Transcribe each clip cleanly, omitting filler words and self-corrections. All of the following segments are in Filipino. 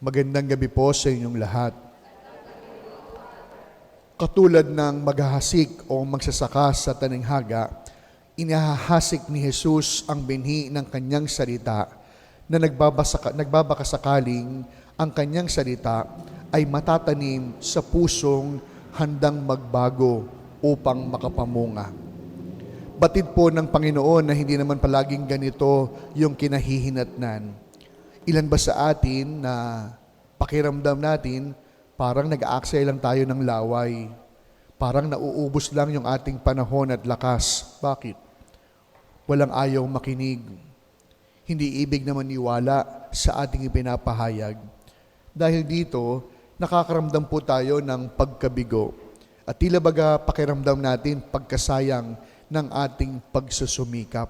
Magandang gabi po sa inyong lahat. Katulad ng maghahasik o magsasaka sa talinghaga, inihahasik ni Jesus ang binhi ng kanyang salita na nagbabakasakaling ang kanyang salita ay matatanim sa pusong handang magbago upang makapamunga. Batid po ng Panginoon na hindi naman palaging ganito yung kinahihinatnan. Ilan ba sa atin na pakiramdam natin parang nag-aaksaya lang tayo ng laway? Parang nauubos lang yung ating panahon at lakas. Bakit? Walang ayaw makinig. Hindi ibig na maniwala sa ating ipinapahayag. Dahil dito, nakakaramdam po tayo ng pagkabigo. At tila baga pakiramdam natin pagkasayang ng ating pagsusumikap.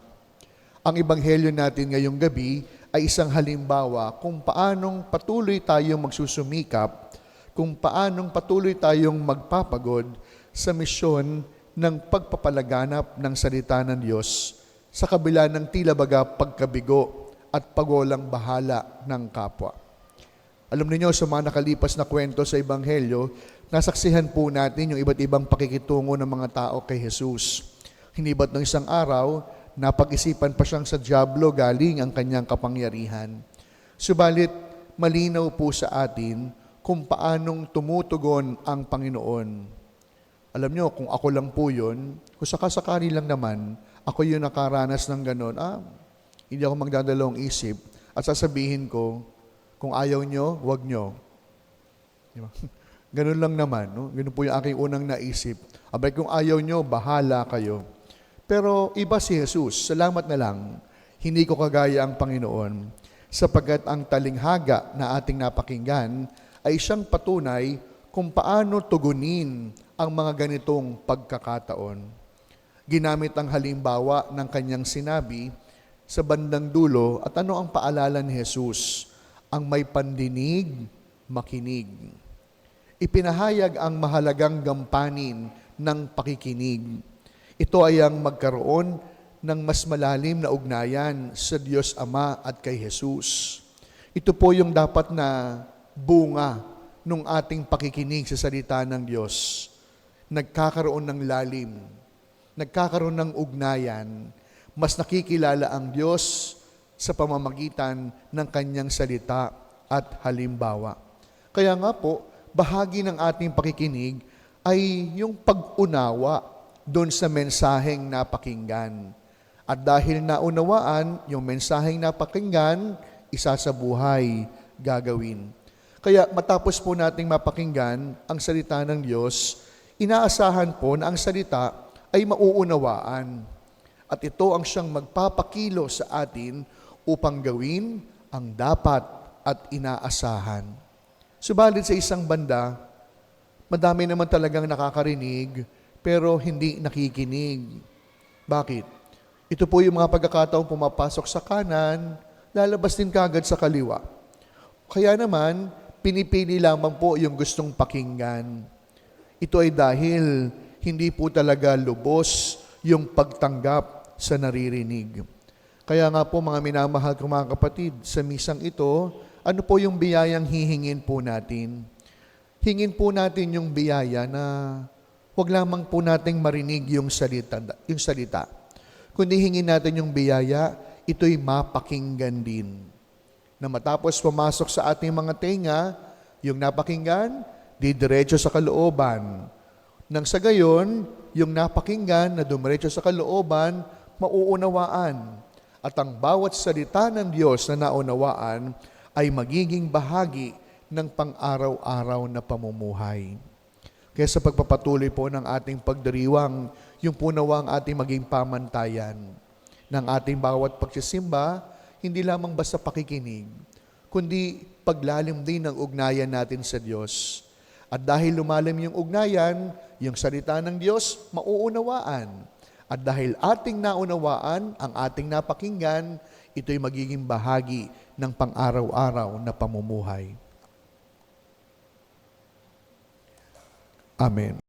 Ang ebanghelyo natin ngayong gabi ay isang halimbawa kung paanong patuloy tayong magsusumikap, kung paanong patuloy tayong magpapagod sa misyon ng pagpapalaganap ng salita ng Diyos sa kabila ng tila baga pagkabigo at pagolang bahala ng kapwa. Alam niyo sa mga nakalipas na kwento sa ebanghelyo, nasaksihan po natin yung iba't ibang pakikitungo ng mga tao kay Jesus. Hindi ba't ng isang araw, napag-isipan pa siyang sa dyablo galing ang kanyang kapangyarihan. Subalit, malinaw po sa atin kung paanong tumutugon ang Panginoon. Alam nyo, kung ako lang po yun, kung sakasakali lang naman, ako yung nakaranas ng gano'n, hindi ako magdadalawang isip at sasabihin ko, kung ayaw nyo, wag nyo. Diba? Ganun lang naman. No? Ganun po yung aking unang naisip. Abay, kung ayaw nyo, bahala kayo. Pero iba si Jesus, salamat na lang, hindi ko kagaya ang Panginoon, sapagkat ang talinghaga na ating napakinggan ay siyang patunay kung paano tugunin ang mga ganitong pagkakataon. Ginamit ang halimbawa ng kanyang sinabi sa bandang dulo at ano ang paalala ni Jesus? Ang may pandinig, makinig. Ipinahayag ang mahalagang gampanin ng pakikinig. Ito ay ang magkaroon ng mas malalim na ugnayan sa Diyos Ama at kay Jesus. Ito po yung dapat na bunga ng ating pakikinig sa salita ng Diyos. Nagkakaroon ng lalim, nagkakaroon ng ugnayan, mas nakikilala ang Diyos sa pamamagitan ng kanyang salita at halimbawa. Kaya nga po, bahagi ng ating pakikinig ay yung pag-unawa doon sa mensaheng napakinggan. At dahil naunawaan, yung mensaheng napakinggan, isa sa buhay gagawin. Kaya matapos po nating mapakinggan ang salita ng Diyos, inaasahan po na ang salita ay mauunawaan. At ito ang siyang magpapakilo sa atin upang gawin ang dapat at inaasahan. Subalit sa isang banda, madami naman talagang nakakarinig, pero hindi nakikinig. Bakit? Ito po yung mga pagkakataong pumapasok sa kanan, lalabas din kagad sa kaliwa. Kaya naman, pinipili lamang po yung gustong pakinggan. Ito ay dahil hindi po talaga lubos yung pagtanggap sa naririnig. Kaya nga po mga minamahal kong mga kapatid, sa misang ito, ano po yung biyayang hihingin po natin? Hingin po natin yung biyaya na huwag lamang po nating marinig yung salita. Kundi hingin natin yung biyaya, ito'y mapakinggan din. Na matapos pumasok sa ating mga tenga, yung napakinggan, didiretso sa kalooban. Nang sa gayon, yung napakinggan na dumiretso sa kalooban, mauunawaan. At ang bawat salita ng Diyos na naunawaan ay magiging bahagi ng pang-araw-araw na pamumuhay. Kaya sa pagpapatuloy po ng ating pagdiriwang, yung punawa ang ating maging pamantayan ng ating bawat pagsisimba, hindi lamang basta pakikinig, kundi paglalim din ng ugnayan natin sa Diyos. At dahil lumalim yung ugnayan, yung salita ng Diyos, mauunawaan. At dahil ating naunawaan, ang ating napakinggan, ito'y magiging bahagi ng pang-araw-araw na pamumuhay. Amen.